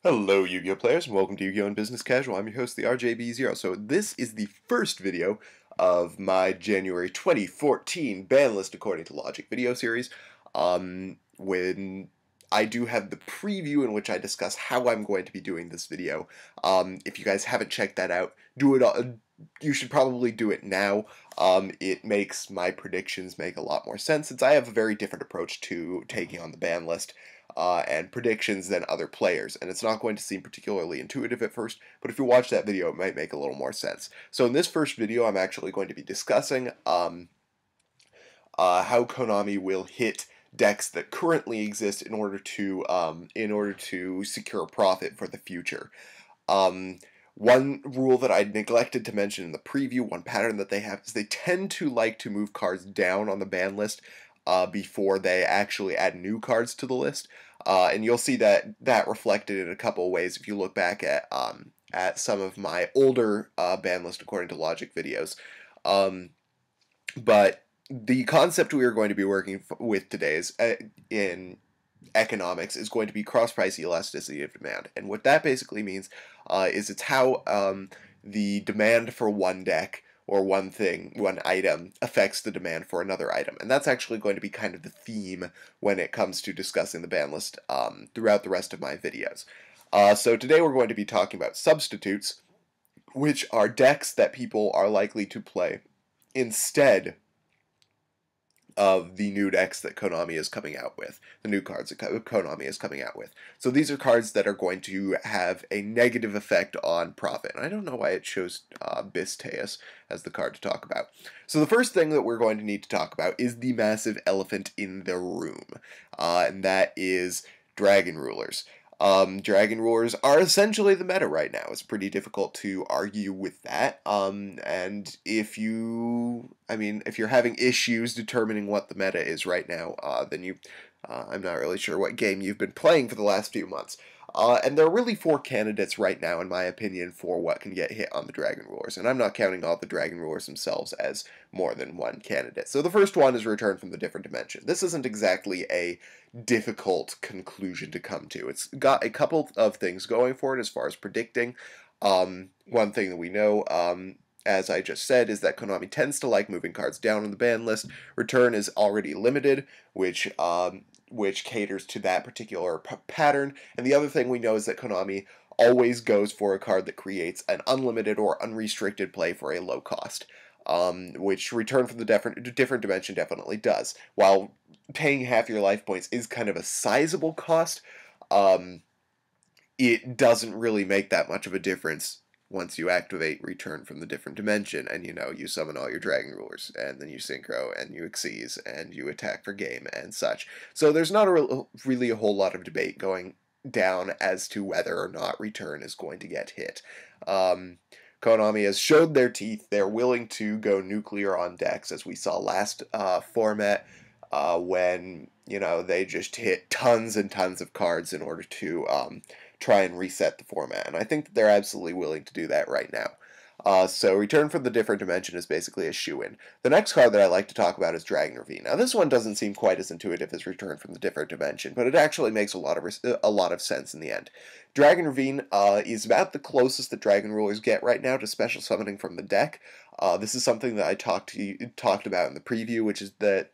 Hello Yu-Gi-Oh players and welcome to Yu-Gi-Oh! And Business Casual. I'm your host, the RJB0. So this is the first video of my January 2014 Banlist According to Logic video series. When I do have the preview in which I discuss how I'm going to be doing this video. If you guys haven't checked that out, do it. You should probably do it now. It makes my predictions make a lot more sense since I have a very different approach to taking on the ban list. And predictions than other players, and it's not going to seem particularly intuitive at first, but if you watch that video it might make a little more sense. So in this first video I'm actually going to be discussing how Konami will hit decks that currently exist in order to secure profit for the future. One rule that I neglected to mention in the preview, one pattern that they have, is they tend to like to move cards down on the ban list before they actually add new cards to the list. And you'll see that reflected in a couple of ways if you look back at some of my older ban list according to logic videos. But the concept we are going to be working with today is in economics is going to be cross-price elasticity of demand. And what that basically means is it's how the demand for one deck or one thing, one item, affects the demand for another item. And that's actually going to be kind of the theme when it comes to discussing the ban list throughout the rest of my videos. So today we're going to be talking about substitutes, which are decks that people are likely to play instead of the new decks that Konami is coming out with, the new cards that Konami is coming out with. So these are cards that are going to have a negative effect on profit. And I don't know why it shows Abyssphere as the card to talk about. So the first thing that we're going to need to talk about is the massive elephant in the room, and that is Dragon Rulers. Dragon Rulers are essentially the meta right now. It's pretty difficult to argue with that. And if you're having issues determining what the meta is right now, then I'm not really sure what game you've been playing for the last few months. And there are really 4 candidates right now, in my opinion, for what can get hit on the Dragon Rulers. And I'm not counting all the Dragon Rulers themselves as more than one candidate. So the first one is Return from the Different Dimension. This isn't exactly a difficult conclusion to come to. It's got a couple of things going for it as far as predicting. One thing that we know, as I just said, is that Konami tends to like moving cards down on the ban list. Return is already limited, which caters to that particular pattern. And the other thing we know is that Konami always goes for a card that creates an unlimited or unrestricted play for a low cost, which Return from the Different Dimension definitely does. While paying half your life points is kind of a sizable cost, it doesn't really make that much of a difference once you activate Return from the Different Dimension, and you summon all your Dragon Rulers, and then you Synchro, and you Xyz, and you attack for game, and such. So there's not really a whole lot of debate going down as to whether or not Return is going to get hit. Konami has showed their teeth. They're willing to go nuclear on decks, as we saw last format, when they just hit tons and tons of cards in order to try and reset the format, and I think that they're absolutely willing to do that right now. So Return from the Different Dimension is basically a shoo-in. The next card that I like to talk about is Dragon Ravine. Now this one doesn't seem quite as intuitive as Return from the Different Dimension, but it actually makes a lot of sense in the end. Dragon Ravine is about the closest that Dragon Rulers get right now to special summoning from the deck. This is something that I talked about in the preview, which is that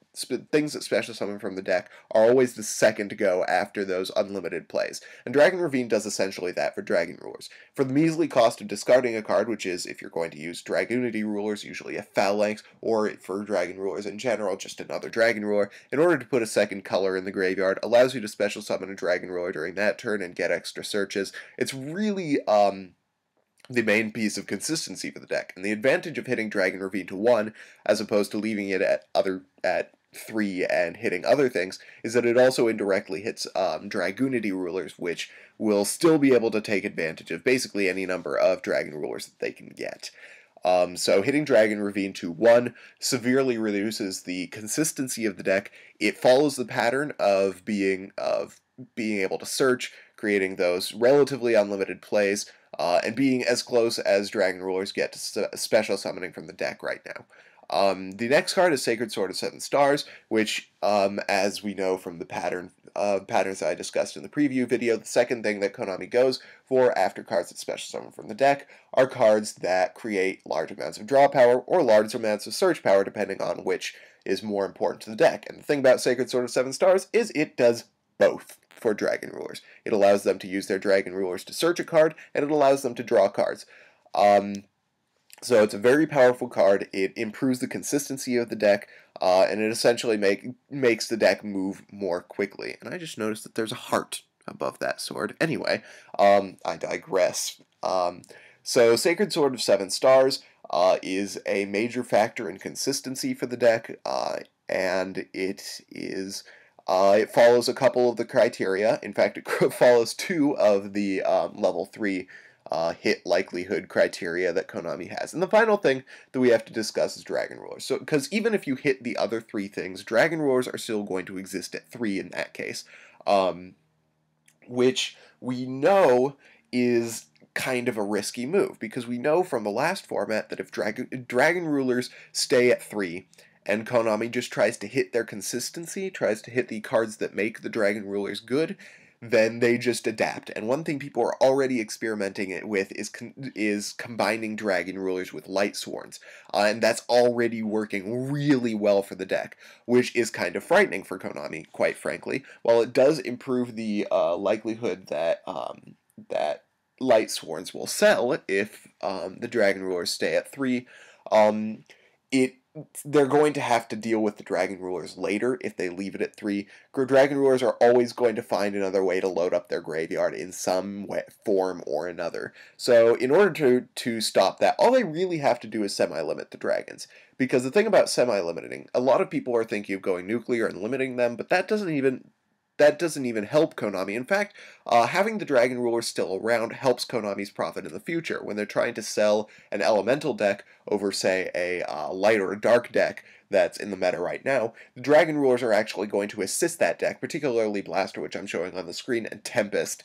things that special summon from the deck are always the second to go after those unlimited plays. And Dragon Ravine does essentially that for Dragon Rulers. For the measly cost of discarding a card, which is, if you're going to use Dragunity Rulers, usually a Phalanx, or for Dragon Rulers in general, just another Dragon Ruler, in order to put a second color in the graveyard, allows you to special summon a Dragon Ruler during that turn and get extra searches. It's really the main piece of consistency for the deck, and the advantage of hitting Dragon Ravine to 1 as opposed to leaving it at 3 and hitting other things is that it also indirectly hits Dragunity Rulers, which will still be able to take advantage of basically any number of Dragon Rulers that they can get. So hitting Dragon Ravine to 1 severely reduces the consistency of the deck. It follows the pattern of being able to search, creating those relatively unlimited plays, and being as close as Dragon Rulers get to special summoning from the deck right now. The next card is Sacred Sword of 7 Stars, which, as we know from the patterns that I discussed in the preview video, the second thing that Konami goes for after cards that special summon from the deck are cards that create large amounts of draw power or large amounts of search power, depending on which is more important to the deck. And the thing about Sacred Sword of 7 Stars is it does both for Dragon Rulers. It allows them to use their Dragon Rulers to search a card, and it allows them to draw cards. So it's a very powerful card. It improves the consistency of the deck, and it essentially makes the deck move more quickly. And I just noticed that there's a heart above that sword. Anyway, I digress. So Sacred Sword of 7 Stars is a major factor in consistency for the deck, and it follows a couple of the criteria. In fact, it follows 2 of the level 3 hit likelihood criteria that Konami has. And the final thing that we have to discuss is Dragon Rulers. So, because even if you hit the other 3 things, Dragon Rulers are still going to exist at 3 in that case, which we know is kind of a risky move, because we know from the last format that if Dragon Rulers stay at 3, and Konami just tries to hit their consistency, tries to hit the cards that make the Dragon Rulers good, then they just adapt. And one thing people are already experimenting with is combining Dragon Rulers with Light Sworns, and that's already working really well for the deck, which is kind of frightening for Konami, quite frankly. While it does improve the likelihood that that Light Sworns will sell if the Dragon Rulers stay at 3, they're going to have to deal with the Dragon Rulers later if they leave it at 3. Dragon Rulers are always going to find another way to load up their graveyard in some form or another. So in order to stop that, all they really have to do is semi-limit the dragons. Because the thing about semi-limiting, a lot of people are thinking of going nuclear and limiting them, but that doesn't even help Konami. In fact, having the Dragon Rulers still around helps Konami's profit in the future when they're trying to sell an elemental deck over, say, a light or a dark deck that's in the meta right now. The Dragon Rulers are actually going to assist that deck, particularly Blaster, which I'm showing on the screen, and Tempest.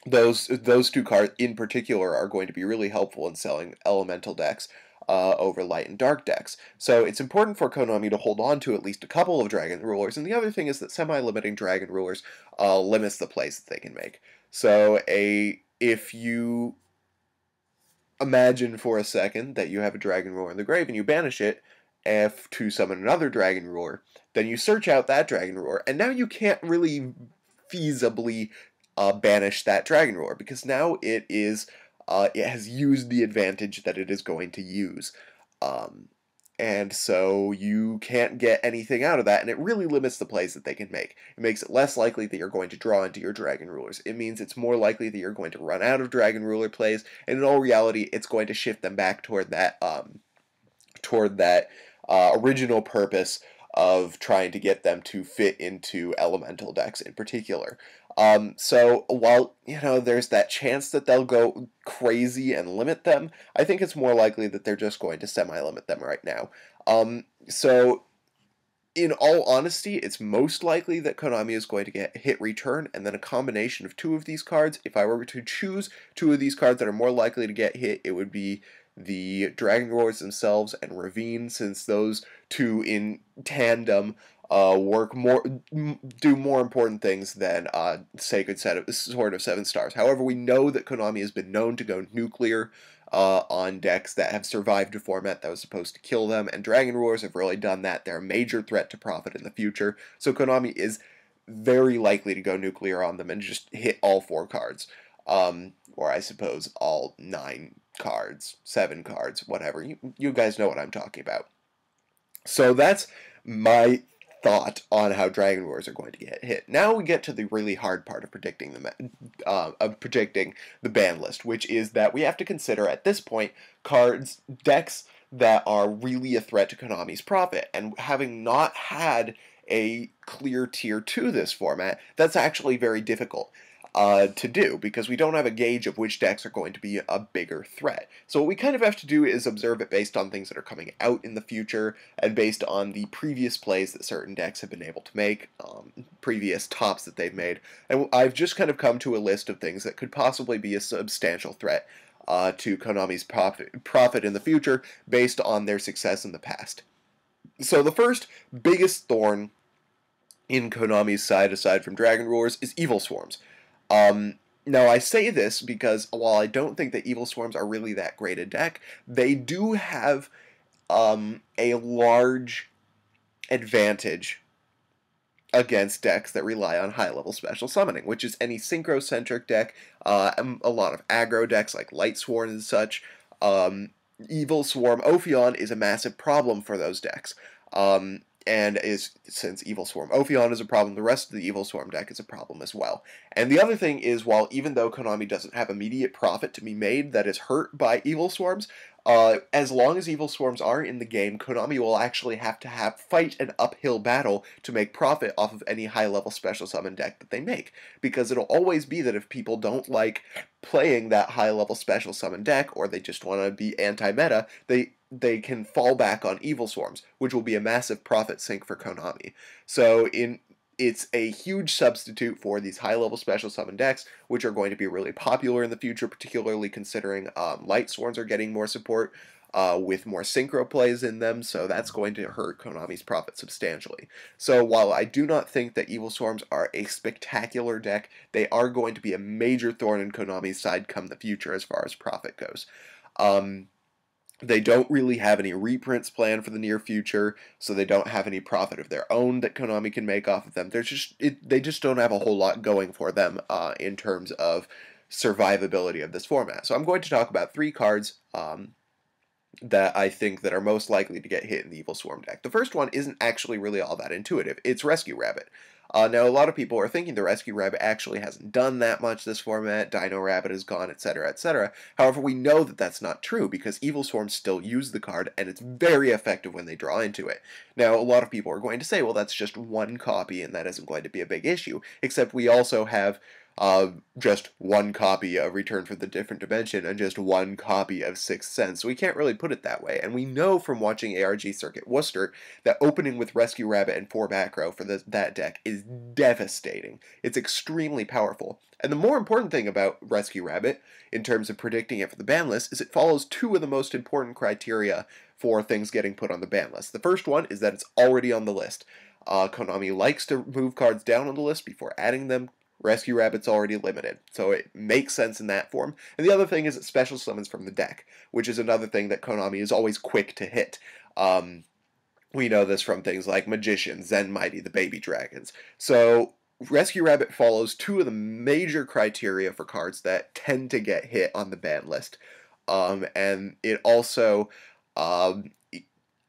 Those 2 cards in particular are going to be really helpful in selling elemental decks over light and dark decks. So it's important for Konami to hold on to at least a couple of Dragon Rulers, and the other thing is that semi-limiting Dragon Rulers limits the plays that they can make. So if you imagine for a second that you have a Dragon Ruler in the grave and you banish it to summon another Dragon Ruler, then you search out that Dragon Ruler, and now you can't really feasibly banish that Dragon Ruler, because now it has used the advantage that it is going to use. And so you can't get anything out of that, and it really limits the plays that they can make. It makes it less likely that you're going to draw into your Dragon Rulers. It means it's more likely that you're going to run out of Dragon Ruler plays, and in all reality, it's going to shift them back toward that original purpose of trying to get them to fit into elemental decks in particular. So while, there's that chance that they'll go crazy and limit them, I think it's more likely that they're just going to semi-limit them right now. So in all honesty, it's most likely that Konami is going to get hit return, and then a combination of 2 of these cards. If I were to choose 2 of these cards that are more likely to get hit, it would be the Dragon Rulers themselves and Ravine, since those 2 in tandem do more important things than Sacred Sword of 7 Stars. However, we know that Konami has been known to go nuclear on decks that have survived a format that was supposed to kill them, and Dragon Rulers have really done that. They're a major threat to profit in the future, so Konami is very likely to go nuclear on them and just hit all 4 cards. Or I suppose all 9 cards, 7 cards, whatever. You guys know what I'm talking about. So that's my thought on how Dragon Rulers are going to get hit. Now we get to the really hard part of predicting the ban list, which is that we have to consider at this point decks that are really a threat to Konami's profit. And having not had a clear tier to this format, that's actually very difficult to do, because we don't have a gauge of which decks are going to be a bigger threat. So what we kind of have to do is observe it based on things that are coming out in the future, and based on the previous plays that certain decks have been able to make, previous tops that they've made. And I've just kind of come to a list of things that could possibly be a substantial threat. to Konami's profit in the future based on their success in the past. So the first biggest thorn in Konami's side, aside from Dragon Rulers, is Evilswarms. Now, I say this because while I don't think that Evilswarms are really that great a deck, they do have a large advantage against decks that rely on high-level special summoning, which is any synchro-centric deck, a lot of aggro decks like Lightsworn and such. Evilswarm Ophion is a massive problem for those decks. And since Evilswarm Ophion is a problem, the rest of the Evilswarm deck is a problem as well. And the other thing is, while even though Konami doesn't have immediate profit to be made that is hurt by Evilswarms, as long as Evilswarms are in the game, Konami will actually have to fight an uphill battle to make profit off of any high-level special summon deck that they make. Because it'll always be that if people don't like playing that high-level special summon deck, or they just want to be anti-meta, they can fall back on Evilswarms, which will be a massive profit sink for Konami. So it's a huge substitute for these high-level special summon decks, which are going to be really popular in the future, particularly considering Lightsworns are getting more support with more synchro plays in them, so that's going to hurt Konami's profit substantially. So while I do not think that Evilswarms are a spectacular deck, they are going to be a major thorn in Konami's side come the future as far as profit goes. They don't really have any reprints planned for the near future, so they don't have any profit of their own that Konami can make off of them. They just don't have a whole lot going for them in terms of survivability of this format. So I'm going to talk about 3 cards that I think that are most likely to get hit in the Evilswarm deck. The first one isn't actually really all that intuitive. It's Rescue Rabbit. Now, a lot of people are thinking the Rescue Rabbit actually hasn't done that much this format, Dino Rabbit is gone, etc., etc. However, we know that that's not true, because Evilswarms still use the card, and it's very effective when they draw into it. Now, a lot of people are going to say, well, that's just one copy, and that isn't going to be a big issue, except we also have just one copy of Return from the Different Dimension and just one copy of Sixth Sense, so we can't really put it that way. And we know from watching ARG Circuit Worcester that opening with Rescue Rabbit and 4 back row for that deck is devastating. It's extremely powerful. And the more important thing about Rescue Rabbit, in terms of predicting it for the ban list, is it follows 2 of the most important criteria for things getting put on the ban list. The first one is that it's already on the list. Konami likes to move cards down on the list before adding them. Rescue Rabbit's already limited, so it makes sense in that form. And the other thing is it special summons from the deck, which is another thing that Konami is always quick to hit. We know this from things like Magician, Zen Mighty, the Baby Dragons. So Rescue Rabbit follows 2 of the major criteria for cards that tend to get hit on the ban list. And it also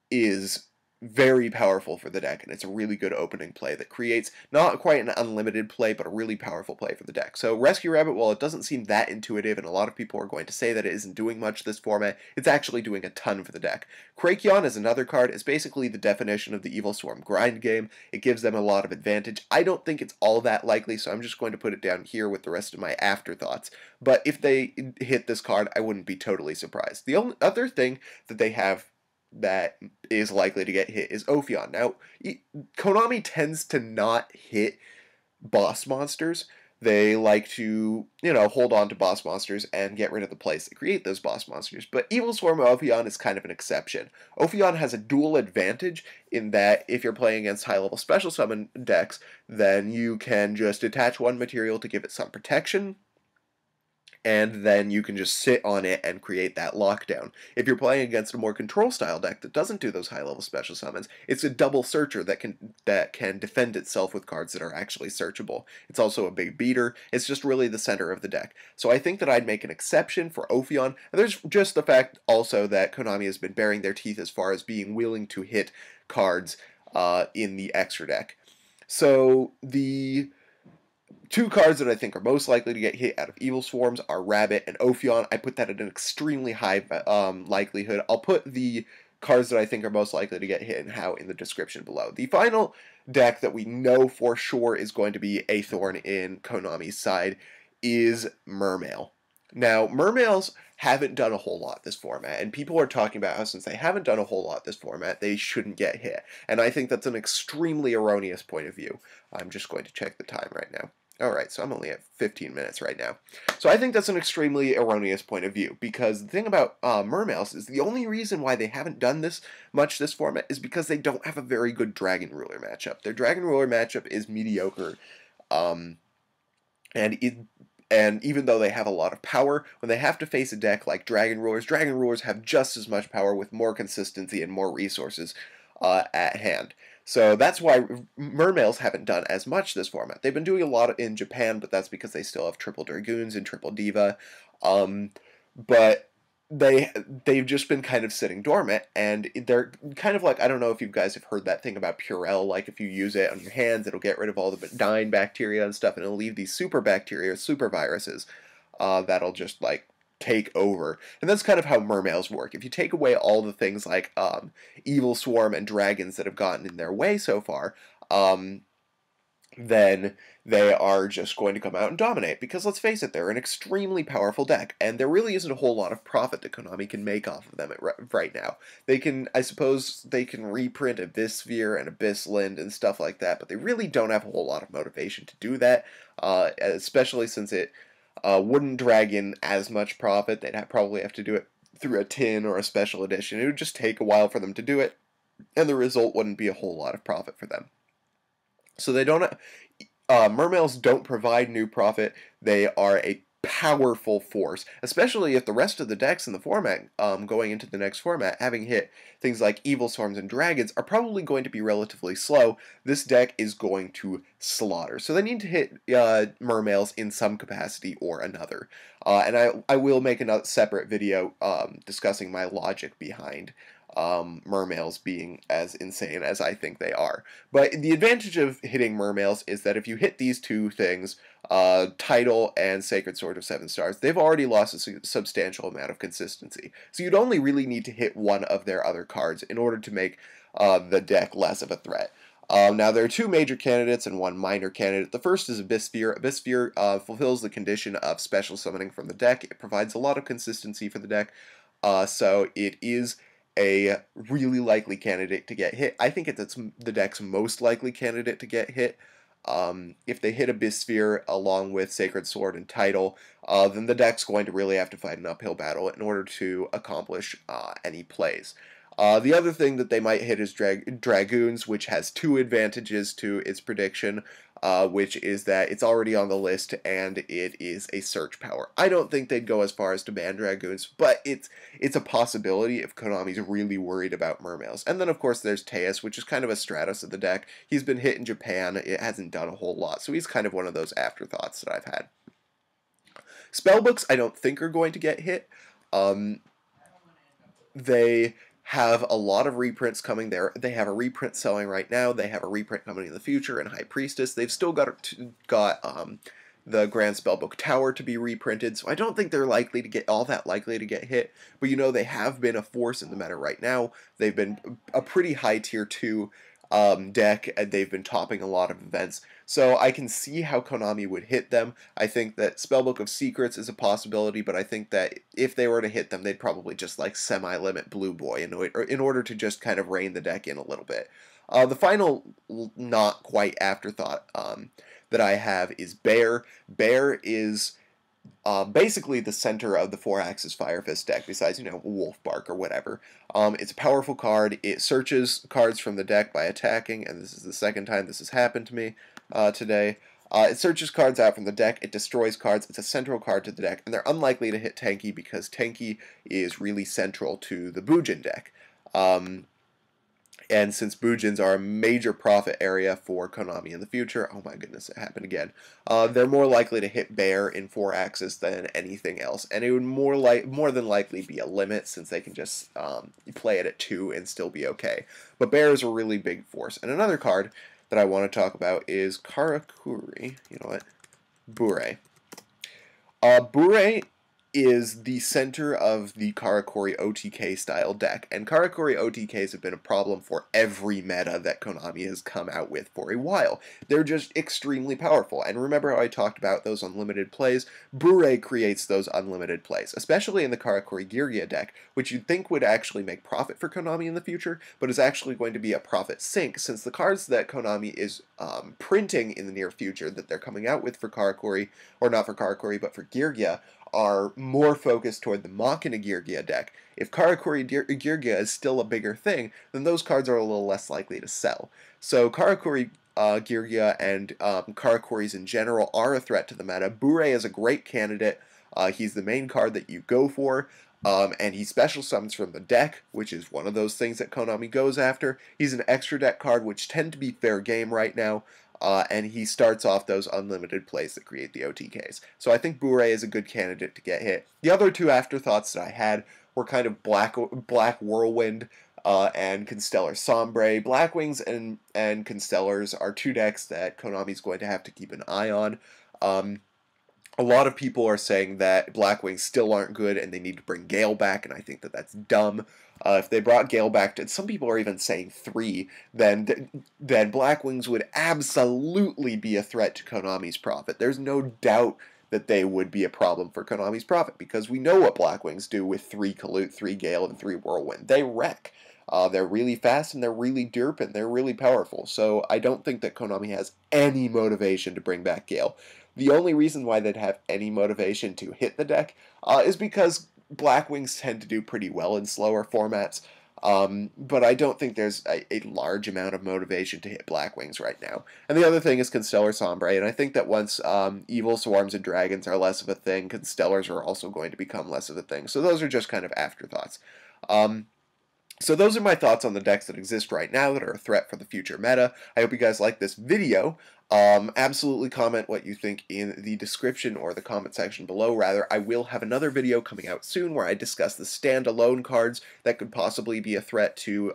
is very powerful for the deck, and it's a really good opening play that creates not quite an unlimited play, but a really powerful play for the deck. So Rescue Rabbit, while it doesn't seem that intuitive, and a lot of people are going to say that it isn't doing much this format, it's actually doing a ton for the deck. Krakion is another card. It's basically the definition of the Evilswarm grind game. It gives them a lot of advantage. I don't think it's all that likely, so I'm just going to put it down here with the rest of my afterthoughts. But if they hit this card, I wouldn't be totally surprised. The only other thing that they have that is likely to get hit is Ophion. Now, Konami tends to not hit boss monsters. They like to, hold on to boss monsters and get rid of the place that create those boss monsters. But Evilswarm Ophion is kind of an exception. Ophion has a dual advantage in that if you're playing against high-level special summon decks, then you can just attach 1 material to give it some protection, and then you can just sit on it and create that lockdown. If you're playing against a more control style deck that doesn't do those high-level special summons, it's a double searcher that can defend itself with cards that are actually searchable. It's also a big beater. It's just really the center of the deck. So I think that I'd make an exception for Ophion. And there's just the fact also that Konami has been baring their teeth as far as being willing to hit cards in the extra deck. So the 2 cards that I think are most likely to get hit out of Evilswarms are Rabbit and Ophion. I put that at an extremely high likelihood. I'll put the cards that I think are most likely to get hit and how in the description below. The final deck that we know for sure is going to be a thorn in Konami's side is Mermail. Now, Mermails haven't done a whole lot this format, and people are talking about how since they haven't done a whole lot this format, they shouldn't get hit. And I think that's an extremely erroneous point of view. I'm just going to check the time right now. Alright, so I'm only at 15 minutes right now. So I think that's an extremely erroneous point of view, because the thing about Mermails is the only reason why they haven't done this format is because they don't have a very good Dragon Ruler matchup. Their Dragon Ruler matchup is mediocre, um, and even though they have a lot of power, when they have to face a deck like Dragon Rulers have just as much power with more consistency and more resources at hand. So that's why Mermails haven't done as much this format. They've been doing a lot in Japan, but that's because they still have Triple Dragoons and Triple Diva. But they've just been kind of sitting dormant, and they're kind of like, I don't know if you guys have heard that thing about Purell, like if you use it on your hands, it'll get rid of all the benign bacteria and stuff, and it'll leave these super bacteria, super viruses, that'll just like take over. And that's kind of how Mermails work. If you take away all the things like Evilswarm and dragons that have gotten in their way so far, then they are just going to come out and dominate. Because let's face it, they're an extremely powerful deck, and there really isn't a whole lot of profit that Konami can make off of them right now. They can, I suppose, they can reprint Abyssphere and Abyssland and stuff like that, but they really don't have a whole lot of motivation to do that, especially since it wouldn't drag in as much profit. They'd probably have to do it through a tin or a special edition. It would just take a while for them to do it, and the result wouldn't be a whole lot of profit for them. So they don't. Mermails don't provide new profit. They are a powerful force, especially if the rest of the decks in the format, going into the next format, having hit things like Evilswarms and Dragons, are probably going to be relatively slow. This deck is going to slaughter. So they need to hit Mermails in some capacity or another. And I will make a separate video discussing my logic behind Mermails being as insane as I think they are. But the advantage of hitting Mermails is that if you hit these two things, Title and Sacred Sword of 7 stars, they've already lost a substantial amount of consistency. So you'd only really need to hit one of their other cards in order to make the deck less of a threat. Now, there are two major candidates and one minor candidate. The first is Abyssphere. Abyssphere fulfills the condition of special summoning from the deck. It provides a lot of consistency for the deck, so it is a really likely candidate to get hit. I think it's the deck's most likely candidate to get hit. If they hit Abyssphere along with Sacred Sword and Title, then the deck's going to really have to fight an uphill battle in order to accomplish any plays. The other thing that they might hit is Dragoons, which has two advantages to its prediction, which is that it's already on the list and it is a search power. I don't think they'd go as far as to ban Dragoons, but it's a possibility if Konami's really worried about Mermails. And then, of course, there's Teus, which is kind of a Stratos of the deck. He's been hit in Japan. It hasn't done a whole lot, so he's kind of one of those afterthoughts that I've had. Spellbooks, I don't think are going to get hit. They have a lot of reprints coming there. They have a reprint selling right now. They have a reprint coming in the future in High Priestess. They've still got the Grand Spellbook Tower to be reprinted, so I don't think they're likely to get likely to get hit. But you know, they have been a force in the meta right now. They've been a pretty high tier 2 deck, and they've been topping a lot of events. So I can see how Konami would hit them. I think that Spellbook of Secrets is a possibility, but I think that if they were to hit them, they'd probably just like semi-limit Blue Boy in order to just kind of rein the deck in a little bit. The final not quite afterthought that I have is Bear. Bear is basically the center of the 4-axis Fire Fist deck, besides, you know, Wolf Bark or whatever. It's a powerful card. It searches cards from the deck by attacking, and this is the second time this has happened to me today. It searches cards out from the deck, it destroys cards, it's a central card to the deck, and they're unlikely to hit Tenki because Tenki is really central to the Bujin deck. And since Bujins are a major profit area for Konami in the future, oh my goodness, it happened again, they're more likely to hit Bear in 4-axis than anything else. And it would more than likely be a limit, since they can just play it at 2 and still be okay. But Bear is a really big force. And another card that I want to talk about is Karakuri. You know what? Bure. Bure is the center of the Karakuri OTK style deck, and Karakuri OTKs have been a problem for every meta that Konami has come out with for a while. They're just extremely powerful, and remember how I talked about those unlimited plays? Bure creates those unlimited plays, especially in the Karakuri Girya deck, which you'd think would actually make profit for Konami in the future, but is actually going to be a profit sink, since the cards that Konami is printing in the near future that they're coming out with for Karakuri, or not for Karakuri, but for Girya, are more focused toward the Machina Girya deck. If Karakuri Girya is still a bigger thing, then those cards are a little less likely to sell. So Karakuri Girya and Karakuris in general are a threat to the meta. Bure is a great candidate. He's the main card that you go for. And he special summons from the deck, which is one of those things that Konami goes after. He's an extra deck card, which tend to be fair game right now. And he starts off those unlimited plays that create the OTKs. So I think Bure is a good candidate to get hit. The other two afterthoughts that I had were kind of Black Whirlwind and Constellar Sombre. Blackwings and Constellars are two decks that Konami's going to have to keep an eye on. A lot of people are saying that Blackwings still aren't good and they need to bring Gale back, and I think that that's dumb. If they brought Gale back to, some people are even saying 3, then Blackwings would absolutely be a threat to Konami's profit. There's no doubt that they would be a problem for Konami's profit, because we know what Blackwings do with 3 Kalute, 3 Gale, and 3 Whirlwind. They wreck. They're really fast and they're really derp and they're really powerful. So I don't think that Konami has any motivation to bring back Gale. The only reason why they'd have any motivation to hit the deck is because Blackwings tend to do pretty well in slower formats. But I don't think there's a large amount of motivation to hit Blackwings right now. And the other thing is Constellar Sombre, and I think that once Evil Swarms and Dragons are less of a thing, Constellars are also going to become less of a thing. So those are just kind of afterthoughts. So those are my thoughts on the decks that exist right now that are a threat for the future meta. I hope you guys like this video. Absolutely comment what you think in the description, or the comment section below, rather. I will have another video coming out soon where I discuss the standalone cards that could possibly be a threat to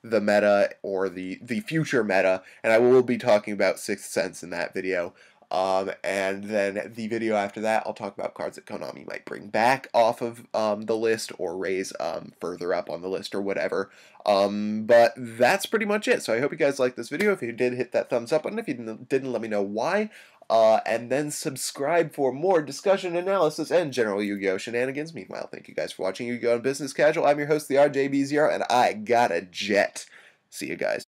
the meta, or the future meta, and I will be talking about Sixth Sense in that video. And then the video after that, I'll talk about cards that Konami might bring back off of the list, or raise further up on the list, or whatever. But that's pretty much it. So I hope you guys liked this video. If you did, hit that thumbs up button. If you didn't, let me know why. And then subscribe for more discussion, analysis, and general Yu-Gi-Oh! Shenanigans. Meanwhile, thank you guys for watching Yu-Gi-Oh! and Business Casual. I'm your host, the RJB0, and I got a jet. See you guys.